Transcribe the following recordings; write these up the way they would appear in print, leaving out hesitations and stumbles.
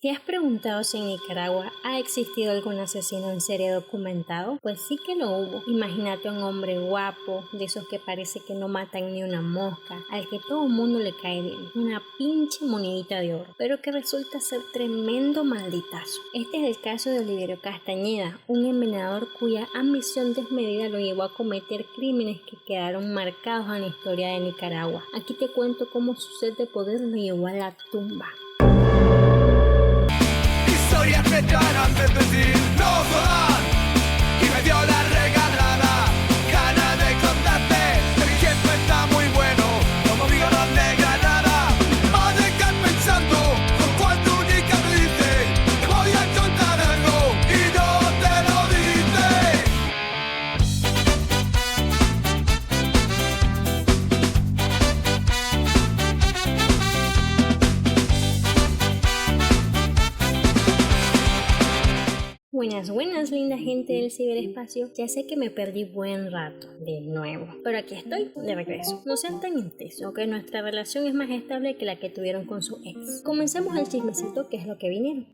¿Te has preguntado si en Nicaragua ha existido algún asesino en serie documentado? Pues sí que lo hubo. Imagínate a un hombre guapo, de esos que parece que no matan ni una mosca, al que todo el mundo le cae bien, una pinche monedita de oro, pero que resulta ser tremendo malditazo. Este es el caso de Oliverio Castañeda, un envenenador cuya ambición desmedida lo llevó a cometer crímenes que quedaron marcados en la historia de Nicaragua. Aquí te cuento cómo su sed de poder lo llevó a la tumba. Historias me echan antes de decir no jodan y me dio la regalada gana de contarte. El tiempo está muy bueno, como digo no nega nada. O dejar pensando con cuál túnica me dice te voy a contar algo y no te lo dice. Buenas, linda gente del ciberespacio. Ya sé que me perdí buen rato, de nuevo, pero aquí estoy, de regreso. No sean tan intensos, que nuestra relación es más estable que la que tuvieron con su ex. Comencemos el chismecito, que es lo que vinieron.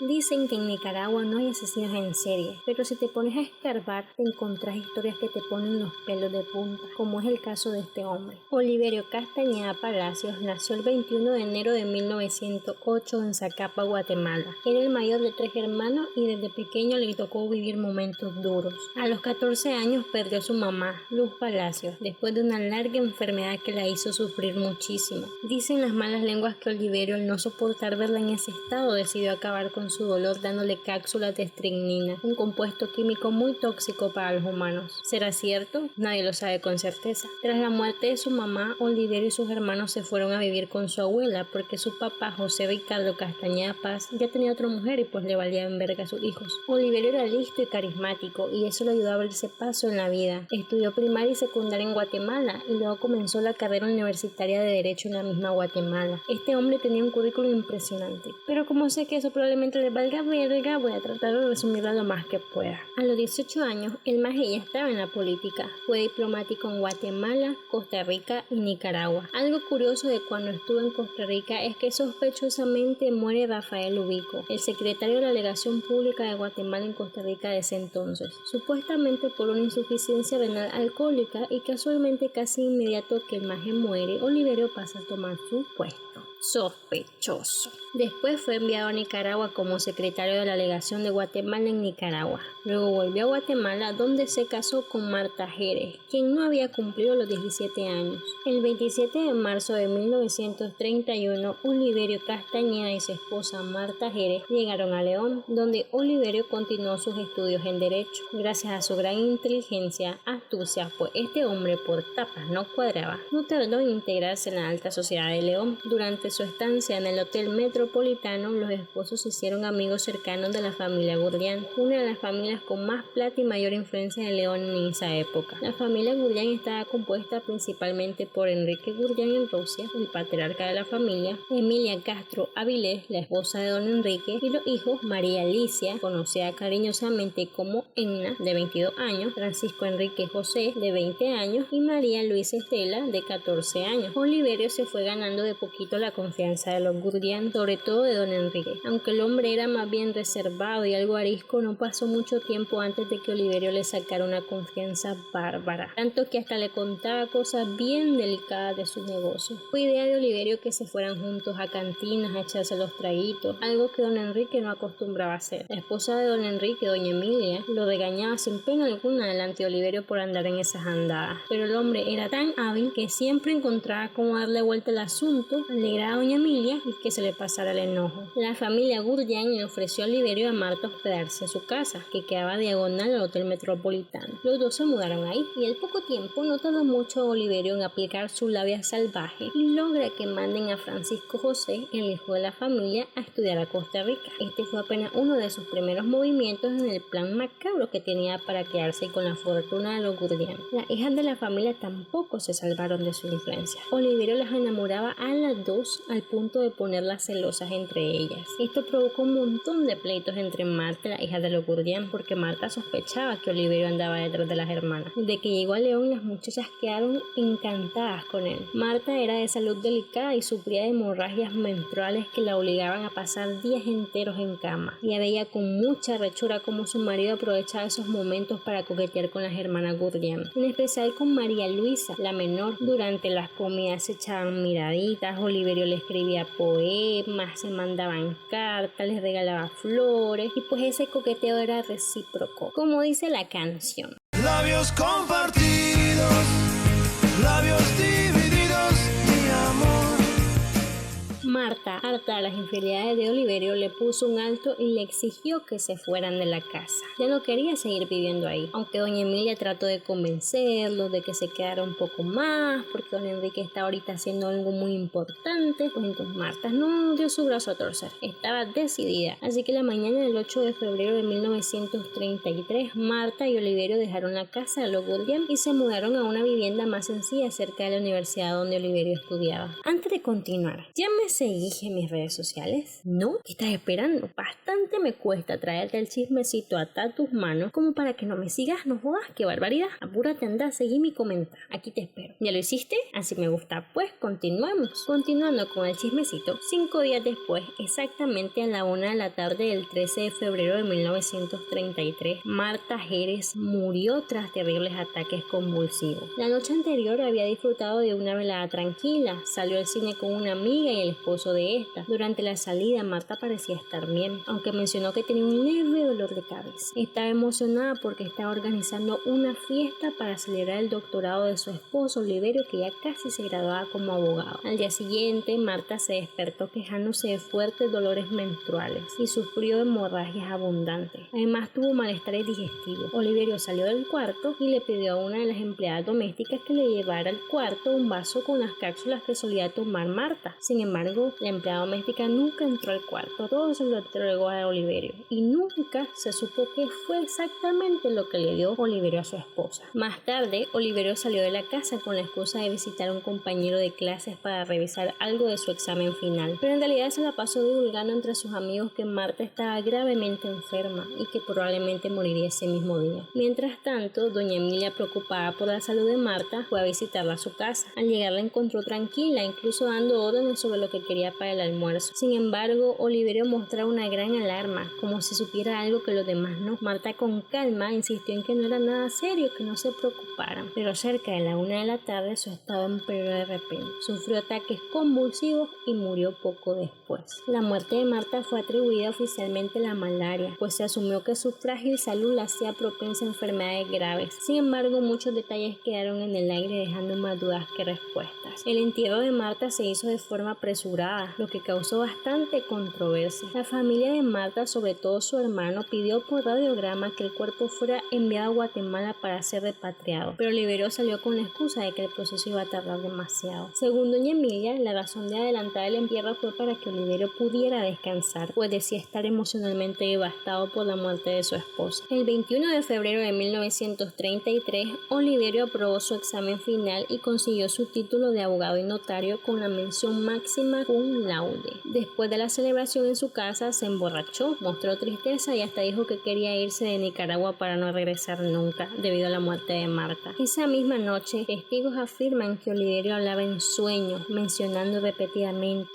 Dicen que en Nicaragua no hay asesinos en serie, pero si te pones a escarbar te encontrás historias que te ponen los pelos de punta, como es el caso de este hombre. Oliverio Castañeda Palacios nació el 21 de enero de 1908 en Zacapa, Guatemala. Era el mayor de 3 hermanos y desde pequeño le tocó vivir momentos duros. A los 14 años perdió a su mamá, Luz Palacios, después de una larga enfermedad que la hizo sufrir muchísimo. Dicen las malas lenguas que Oliverio, al no soportar verla en ese estado, decidió acabar con su dolor dándole cápsulas de estricnina, un compuesto químico muy tóxico para los humanos. ¿Será cierto? Nadie lo sabe con certeza. Tras la muerte de su mamá, Oliverio y sus hermanos se fueron a vivir con su abuela porque su papá, José Ricardo Castañeda Paz, ya tenía otra mujer y pues le valía en verga a sus hijos. Oliverio era listo y carismático y eso le ayudó a abrirse paso en la vida. Estudió primaria y secundaria en Guatemala y luego comenzó la carrera universitaria de Derecho en la misma Guatemala. Este hombre tenía un currículum impresionante, pero como sé que eso probablemente le valga verga, voy a tratar de resumirla lo más que pueda. A los 18 años, el maje ya estaba en la política. Fue diplomático en Guatemala, Costa Rica y Nicaragua. Algo curioso de cuando estuvo en Costa Rica es que sospechosamente muere Rafael Ubico, el secretario de la Legación Pública de Guatemala en Costa Rica de ese entonces, supuestamente por una insuficiencia renal alcohólica, y casualmente casi inmediato que el maje muere, Oliverio pasa a tomar su puesto. Sospechoso. Después fue enviado a Nicaragua como secretario de la Legación de Guatemala en Nicaragua. Luego volvió a Guatemala, donde se casó con Marta Jerez, quien no había cumplido los 17 años. El 27 de marzo de 1931, Oliverio Castañeda y su esposa Marta Jerez llegaron a León, donde Oliverio continuó sus estudios en Derecho. Gracias a su gran inteligencia, astucia, pues este hombre por tapas no cuadraba, no tardó en integrarse en la alta sociedad de León. Durante su estancia en el Hotel Metropolitano, los esposos se hicieron amigos cercanos de la familia Gurrián, una de las familias con más plata y mayor influencia de León en esa época. La familia Gurrián estaba compuesta principalmente por Enrique Gurrián en Rusia, el patriarca de la familia, Emilia Castro Avilés, la esposa de don Enrique, y los hijos María Alicia, conocida cariñosamente como Enna, de 22 años, Francisco Enrique José, de 20 años, y María Luisa Estela, de 14 años. Oliverio se fue ganando de poquito la confianza de los Gurrián, sobre todo de don Enrique. Aunque el hombre era más bien reservado y algo arisco, no pasó mucho tiempo antes de que Oliverio le sacara una confianza bárbara, tanto que hasta le contaba cosas bien delicadas de sus negocios. Fue idea de Oliverio que se fueran juntos a cantinas a echarse los traguitos, algo que don Enrique no acostumbraba a hacer. La esposa de don Enrique, doña Emilia, lo regañaba sin pena alguna delante de Oliverio por andar en esas andadas, pero el hombre era tan hábil que siempre encontraba cómo darle vuelta al asunto, alegrar a doña Emilia y que se le pasara el enojo. La familia Gurrián le ofreció a Oliverio y a Marta hospedarse en su casa, que quedaba diagonal al Hotel Metropolitano. Los dos se mudaron ahí y al poco tiempo no tardó mucho Oliverio en aplicar su labia salvaje y logra que manden a Francisco José, el hijo de la familia, a estudiar a Costa Rica. Este fue apenas uno de sus primeros movimientos en el plan macabro que tenía para quedarse con la fortuna de los Gurrián. Las hijas de la familia tampoco se salvaron de su influencia. Oliverio las enamoraba a las dos al punto de ponerlas celosas entre ellas. Esto provocó provocó un montón de pleitos entre Marta y la hija de los Gurdian, porque Marta sospechaba que Oliverio andaba detrás de las hermanas. Desde que llegó a León, las muchachas quedaron encantadas con él. Marta era de salud delicada y sufría de hemorragias menstruales que la obligaban a pasar días enteros en cama. Ella veía con mucha rechura cómo su marido aprovechaba esos momentos para coquetear con las hermanas Gurdian, en especial con María Luisa, la menor. Durante las comidas se echaban miraditas, Oliverio le escribía poemas, se mandaban cartas, les regalaba flores y pues ese coqueteo era recíproco, como dice la canción. Labios compartidos, labios divididos, mi amor. Marta, harta de las infidelidades de Oliverio, le puso un alto y le exigió que se fueran de la casa. Ya no quería seguir viviendo ahí, aunque doña Emilia trató de convencerlo de que se quedara un poco más, porque don Enrique está ahorita haciendo algo muy importante. Pues entonces Marta no dio su brazo a torcer, estaba decidida. Así que la mañana del 8 de febrero de 1933, Marta y Oliverio dejaron la casa de los Gurdian y se mudaron a una vivienda más sencilla cerca de la universidad donde Oliverio estudiaba. Antes de continuar, ¿ya me seguís en mis redes sociales? ¿No? ¿Qué estás esperando? Bastante me cuesta traerte el chismecito hasta tus manos como para que no me sigas, no jodas, qué barbaridad. Apúrate, anda, seguí mi comentario. Aquí te espero. ¿Ya lo hiciste? Así me gusta. Pues continuemos. Continuando con el chismecito, 5 días después, exactamente a la 1 de la tarde del 13 de febrero de 1933, Marta Jerez murió tras terribles ataques convulsivos. La noche anterior había disfrutado de una velada tranquila, salió al cine con una amiga y el esposo de esta. Durante la salida, Marta parecía estar bien, aunque mencionó que tenía un leve dolor de cabeza. Estaba emocionada porque estaba organizando una fiesta para celebrar el doctorado de su esposo Oliverio, que ya casi se graduaba como abogado. Al día siguiente, Marta se despertó quejándose de fuertes dolores menstruales y sufrió hemorragias abundantes. Además, tuvo malestares digestivos. Oliverio salió del cuarto y le pidió a una de las empleadas domésticas que le llevara al cuarto un vaso con las cápsulas que solía tomar Marta. Sin embargo, la empleada doméstica nunca entró al cuarto, todo se lo entregó a Oliverio y nunca se supo qué fue exactamente lo que le dio Oliverio a su esposa. Más tarde, Oliverio salió de la casa con la excusa de visitar a un compañero de clases para revisar algo de su examen final, pero en realidad se la pasó divulgando entre sus amigos que Marta estaba gravemente enferma y que probablemente moriría ese mismo día. Mientras tanto, doña Emilia, preocupada por la salud de Marta, fue a visitarla a su casa. Al llegar la encontró tranquila, incluso dando órdenes sobre lo que quería para el almuerzo. Sin embargo, Oliverio mostraba una gran alarma, como si supiera algo que los demás no. Marta con calma insistió en que no era nada serio, que no se preocuparan, pero cerca de la 1 de la tarde su estado empeoró de repente. Sufrió ataques convulsivos y murió poco después. La muerte de Marta fue atribuida oficialmente a la malaria, pues se asumió que su frágil salud la hacía propensa a enfermedades graves. Sin embargo, muchos detalles quedaron en el aire, dejando más dudas que respuestas. El entierro de Marta se hizo de forma apresurada, lo que causó bastante controversia. La familia de Marta, sobre todo su hermano, pidió por radiograma que el cuerpo fuera enviado a Guatemala para ser repatriado, pero Oliverio salió con la excusa de que el proceso iba a tardar demasiado. Según doña Emilia, la razón de adelantar el entierro fue para que Oliverio pudiera descansar, pues decía estar emocionalmente devastado por la muerte de su esposa. El 21 de febrero de 1933, Oliverio aprobó su examen final y consiguió su título de abogado y notario con la mención máxima cum laude. Después de la celebración en su casa, se emborrachó, mostró tristeza y hasta dijo que quería irse de Nicaragua para no regresar nunca, debido a la muerte de Marta. Esa misma noche, testigos afirman que Oliverio hablaba en sueños, mencionando repetidamente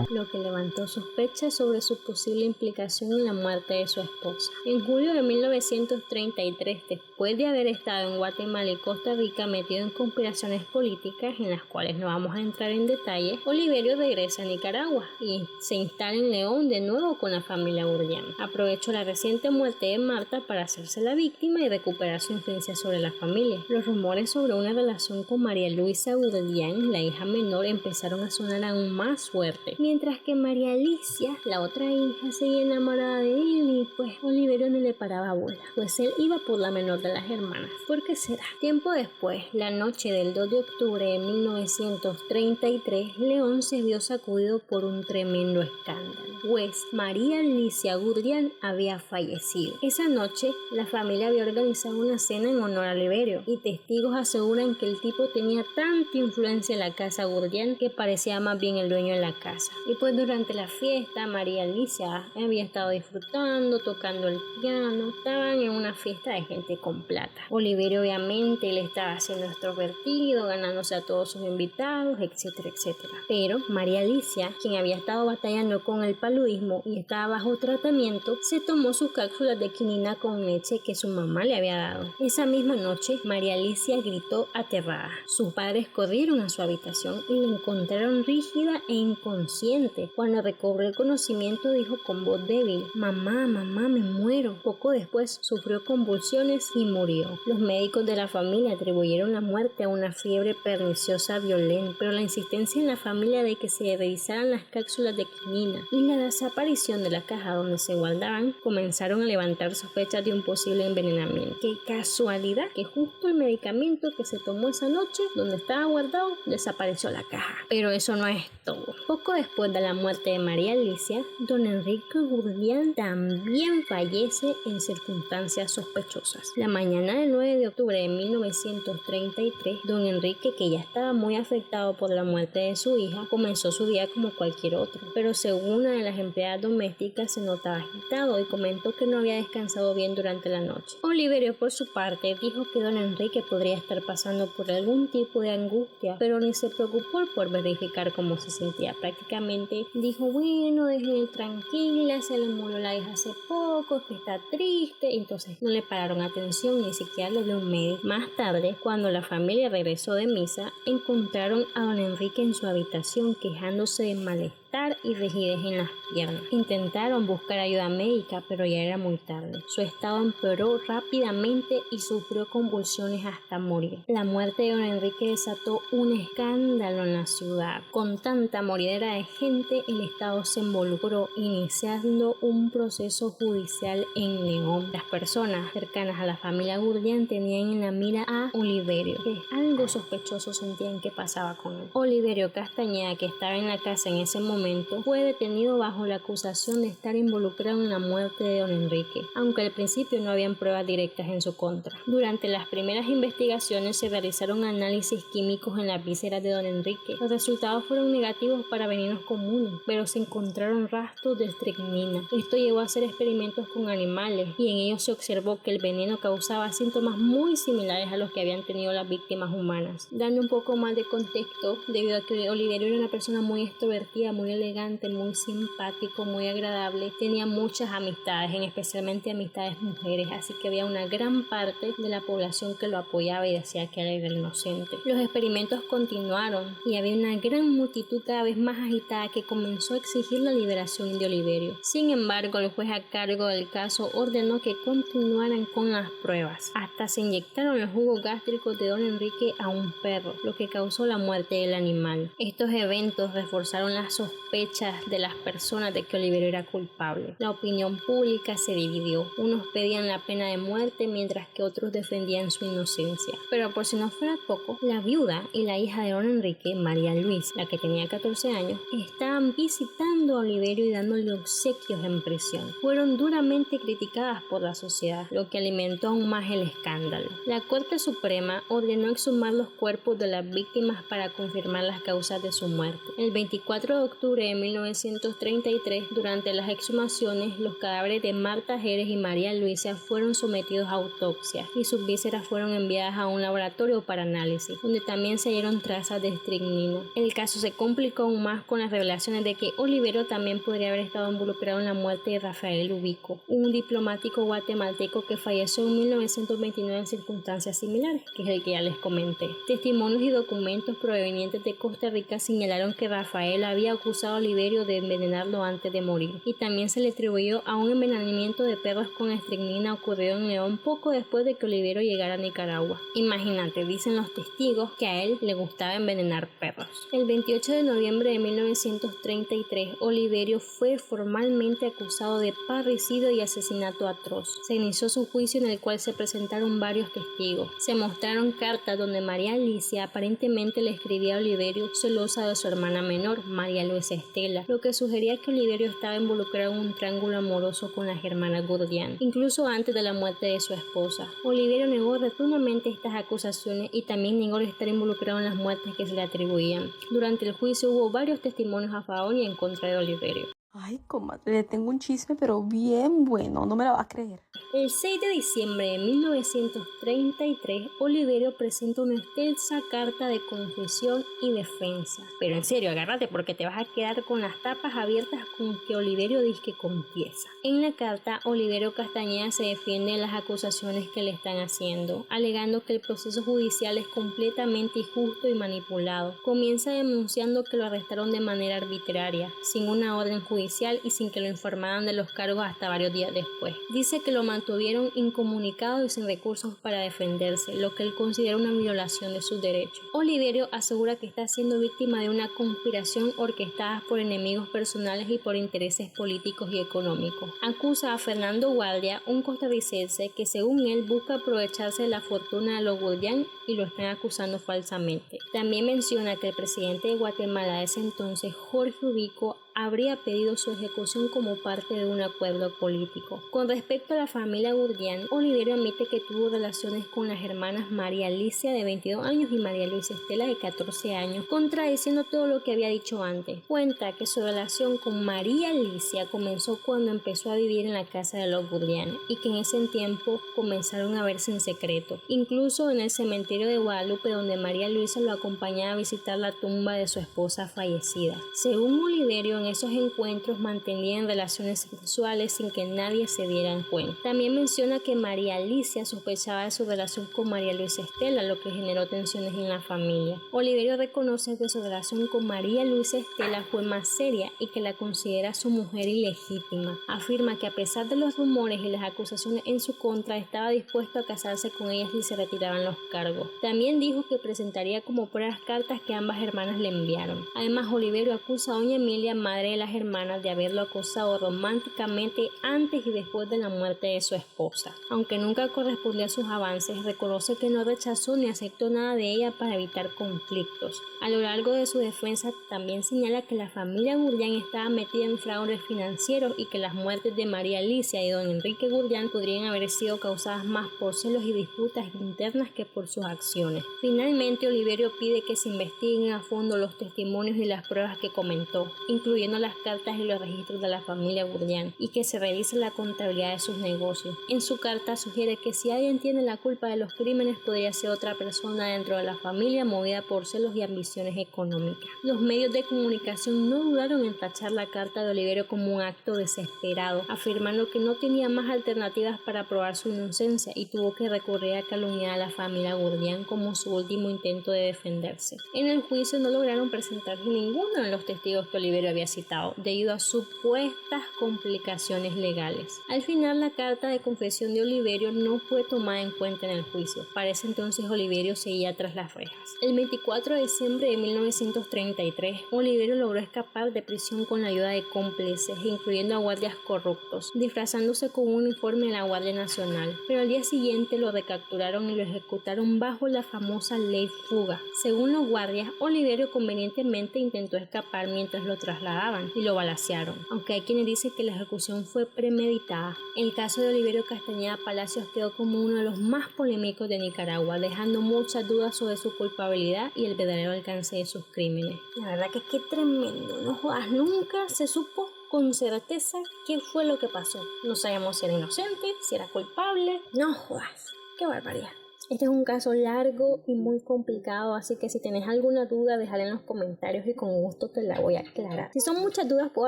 lo que levantó sospechas sobre su posible implicación en la muerte de su esposa. En julio de 1933, después de haber estado en Guatemala y Costa Rica metido en conspiraciones políticas en las cuales no vamos a entrar en detalle, Oliverio regresa a Nicaragua y se instala en León de nuevo con la familia Gurdian. Aprovechó la reciente muerte de Marta para hacerse la víctima y recuperar su influencia sobre la familia. Los rumores sobre una relación con María Luisa Gurdian, la hija menor, empezaron a sonar aún más fuerte, mientras que María Alicia, la otra hija, seguía enamorada de él y pues Oliverio no le paraba bola, pues él iba por la menor de las hermanas. ¿Por qué será? Tiempo después, la noche del 2 de octubre de 1933, 1933, León se vio sacudido por un tremendo escándalo, pues María Alicia Gurdián había fallecido. Esa noche, la familia había organizado una cena en honor a Oliverio, y testigos aseguran que el tipo tenía tanta influencia en la casa Gurdián que parecía más bien el dueño de la casa. Y pues durante la fiesta, María Alicia había estado disfrutando, tocando el piano, estaban en una fiesta de gente con plata. Oliverio obviamente le estaba haciendo extrovertido, ganándose a todos sus invitados, etcétera, etcétera. Pero María Alicia, quien había estado batallando con el paludismo y estaba bajo tratamiento, se tomó sus cápsulas de quinina con leche que su mamá le había dado. Esa misma noche, María Alicia gritó aterrada. Sus padres corrieron a su habitación y la encontraron rígida e inconsciente. Cuando recobró el conocimiento, dijo con voz débil: mamá, mamá, me muero. Poco después sufrió convulsiones y murió. Los médicos de la familia atribuyeron la muerte a una fiebre perniciosa violenta, pero la insistencia en la familia de que se revisaran las cápsulas de quinina y la desaparición de la caja donde se guardaban comenzaron a levantar sospechas de un posible envenenamiento. Qué casualidad que justo el medicamento que se tomó esa noche, donde estaba guardado, desapareció la caja. Pero eso no es todo. Poco después de la muerte de María Alicia, don Enrique Gurdián también fallece en circunstancias sospechosas. La mañana del 9 de octubre de 1933, don Enrique, que ya estaba muy afectado por la muerte de su hija, comenzó su día como cualquier otro, pero según una de las empleadas domésticas se notaba agitado y comentó que no había descansado bien durante la noche. Oliverio, por su parte, dijo que don Enrique podría estar pasando por algún tipo de angustia, pero ni se preocupó por verificar cómo se sentía. Prácticamente dijo: bueno, déjenme tranquila, se le murió la hija hace poco, que está triste. Entonces no le pararon atención, ni siquiera lo vio un médico. Más tarde, cuando la familia regresó de misa, encontraron a don Enrique en su habitación quejándose de malestar y rigidez en las piernas. Intentaron buscar ayuda médica, pero ya era muy tarde. Su estado empeoró rápidamente y sufrió convulsiones hasta morir. La muerte de don Enrique desató un escándalo en la ciudad. Con tanta moridera de gente, el Estado se involucró, iniciando un proceso judicial en León. Las personas cercanas a la familia Gurdián tenían en la mira a Oliverio, que algo sospechoso sentían que pasaba con él. Oliverio Castañeda, que estaba en la casa en ese momento, fue detenido bajo la acusación de estar involucrado en la muerte de don Enrique, aunque al principio no habían pruebas directas en su contra. Durante las primeras investigaciones se realizaron análisis químicos en las vísceras de don Enrique. Los resultados fueron negativos para venenos comunes, pero se encontraron rastros de estricnina. Esto llevó a hacer experimentos con animales y en ellos se observó que el veneno causaba síntomas muy similares a los que habían tenido las víctimas humanas. Dando un poco más de contexto, debido a que Oliverio era una persona muy extrovertida, muy elegante, muy simpático, muy agradable, tenía muchas amistades, especialmente amistades mujeres, así que había una gran parte de la población que lo apoyaba y decía que era inocente. Los experimentos continuaron y había una gran multitud cada vez más agitada que comenzó a exigir la liberación de Oliverio. Sin embargo, el juez a cargo del caso ordenó que continuaran con las pruebas. Hasta se inyectaron los jugos gástricos de don Enrique a un perro, lo que causó la muerte del animal. Estos eventos reforzaron las sospechas de las personas de que Oliverio era culpable. La opinión pública se dividió. Unos pedían la pena de muerte mientras que otros defendían su inocencia. Pero por si no fuera poco, la viuda y la hija de don Enrique, María Luisa, la que tenía 14 años, estaban visitando a Oliverio y dándole obsequios en prisión. Fueron duramente criticadas por la sociedad, lo que alimentó aún más el escándalo. La Corte Suprema ordenó exhumar los cuerpos de las víctimas para confirmar las causas de su muerte. El 24 de octubre de 1933, durante las exhumaciones, los cadáveres de Marta Jerez y María Luisa fueron sometidos a autopsia y sus vísceras fueron enviadas a un laboratorio para análisis, donde también se hallaron trazas de estricnina. El caso se complicó aún más con las revelaciones de que Oliverio también podría haber estado involucrado en la muerte de Rafael Ubico, un diplomático guatemalteco que falleció en 1929 en circunstancias similares, que es el que ya les comenté. Testimonios y documentos provenientes de Costa Rica señalaron que Rafael había acusado acusado a Oliverio de envenenarlo antes de morir, y también se le atribuyó a un envenenamiento de perros con estricnina ocurrido en León poco después de que Oliverio llegara a Nicaragua. Imagínate, dicen los testigos que a él le gustaba envenenar perros. El 28 de noviembre de 1933, Oliverio fue formalmente acusado de parricidio y asesinato atroz. Se inició su juicio en el cual se presentaron varios testigos. Se mostraron cartas donde María Alicia aparentemente le escribía a Oliverio celosa de su hermana menor, María Luisa Estela, lo que sugería que Oliverio estaba involucrado en un triángulo amoroso con las hermanas Gurdián, incluso antes de la muerte de su esposa. Oliverio negó rotundamente estas acusaciones y también negó estar involucrado en las muertes que se le atribuían. Durante el juicio hubo varios testimonios a favor y en contra de Oliverio. Ay, comadre, le tengo un chisme, pero bien bueno, no me la va a creer. El 6 de diciembre de 1933, Oliverio presenta una extensa carta de confesión y defensa. Pero en serio, agárrate porque te vas a quedar con las tapas abiertas con que Oliverio dice que confiesa. En la carta, Oliverio Castañeda se defiende de las acusaciones que le están haciendo, alegando que el proceso judicial es completamente injusto y manipulado. Comienza denunciando que lo arrestaron de manera arbitraria, sin una orden judicial y sin que lo informaran de los cargos hasta varios días después. Dice que lo mantuvieron incomunicado y sin recursos para defenderse, lo que él considera una violación de sus derechos. Oliverio asegura que está siendo víctima de una conspiración orquestada por enemigos personales y por intereses políticos y económicos. Acusa a Fernando Guardia, un costarricense que según él busca aprovecharse de la fortuna de los Gurdián y lo están acusando falsamente. También menciona que el presidente de Guatemala de ese entonces, Jorge Ubico, habría pedido su ejecución como parte de un acuerdo político. Con respecto a la familia Gurdián, Oliverio admite que tuvo relaciones con las hermanas María Alicia de 22 años y María Luisa Estela de 14 años, contradiciendo todo lo que había dicho antes. Cuenta que su relación con María Alicia comenzó cuando empezó a vivir en la casa de los Gurdián y que en ese tiempo comenzaron a verse en secreto, incluso en el cementerio de Guadalupe donde María Luisa lo acompañaba a visitar la tumba de su esposa fallecida. Según Oliverio, en esos encuentros mantenían relaciones sexuales sin que nadie se diera cuenta. También menciona que María Alicia sospechaba de su relación con María Luisa Estela, lo que generó tensiones en la familia. Oliverio reconoce que su relación con María Luisa Estela fue más seria y que la considera su mujer ilegítima. Afirma que a pesar de los rumores y las acusaciones en su contra, estaba dispuesto a casarse con ella si se retiraban los cargos. También dijo que presentaría como pruebas cartas que ambas hermanas le enviaron. Además, Oliverio acusa a doña Emilia, madre de las hermanas, de haberlo acosado románticamente antes y después de la muerte de su esposa. Aunque nunca correspondió a sus avances, reconoce que no rechazó ni aceptó nada de ella para evitar conflictos. A lo largo de su defensa también señala que la familia Gurdián estaba metida en fraudes financieros y que las muertes de María Alicia y don Enrique Gurdián podrían haber sido causadas más por celos y disputas internas que por sus acciones. Finalmente, Oliverio pide que se investiguen a fondo los testimonios y las pruebas que comentó, incluyendo las cartas y los registros de la familia Gurdián, y que se revise la contabilidad de sus negocios. En su carta sugiere que si alguien tiene la culpa de los crímenes podría ser otra persona dentro de la familia movida por celos y ambiciones económicas. Los medios de comunicación no dudaron en tachar la carta de Oliverio como un acto desesperado, afirmando que no tenía más alternativas para probar su inocencia y tuvo que recurrir a calumniar a la familia Gurdián como su último intento de defenderse. En el juicio no lograron presentar ninguno de los testigos que Oliverio había citado, debido a supuestas complicaciones legales. Al final, la carta de confesión de Oliverio no fue tomada en cuenta en el juicio. Para ese entonces, Oliverio seguía tras las rejas. El 24 de diciembre de 1933, Oliverio logró escapar de prisión con la ayuda de cómplices, incluyendo a guardias corruptos, disfrazándose con un uniforme de la Guardia Nacional. Pero al día siguiente lo recapturaron y lo ejecutaron bajo la famosa ley fuga. Según los guardias, Oliverio convenientemente intentó escapar mientras lo trasladaban y lo balacearon, aunque hay quienes dicen que la ejecución fue premeditada. El caso de Oliverio Castañeda Palacios quedó como uno de los más polémicos de Nicaragua, dejando muchas dudas sobre su culpabilidad y el verdadero alcance de sus crímenes. La verdad que qué tremendo, no jodas, nunca se supo con certeza qué fue lo que pasó. No sabemos si era inocente, si era culpable, no jodas, qué barbaridad. Este es un caso largo y muy complicado, así que si tenés alguna duda, déjala en los comentarios y con gusto te la voy a aclarar. Si son muchas dudas, puedo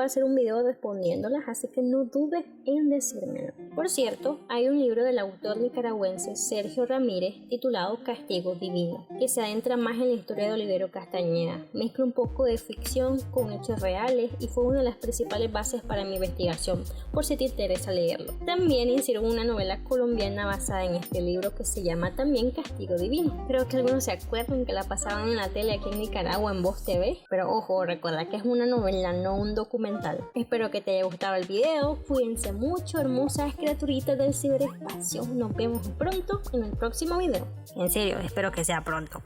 hacer un video respondiéndolas, así que no dudes en decírmelo. Por cierto, hay un libro del autor nicaragüense Sergio Ramírez titulado Castigo Divino, que se adentra más en la historia de Oliverio Castañeda. Mezcla un poco de ficción con hechos reales y fue una de las principales bases para mi investigación, por si te interesa leerlo. También hicieron una novela colombiana basada en este libro que se llama también Castigo Divino. Creo que algunos se acuerdan que la pasaban en la tele aquí en Nicaragua en Voz TV, pero ojo, recuerda que es una novela, no un documental. Espero que te haya gustado el video, cuídense mucho, hermosas criaturitas del ciberespacio. Nos vemos pronto en el próximo video. En serio, espero que sea pronto.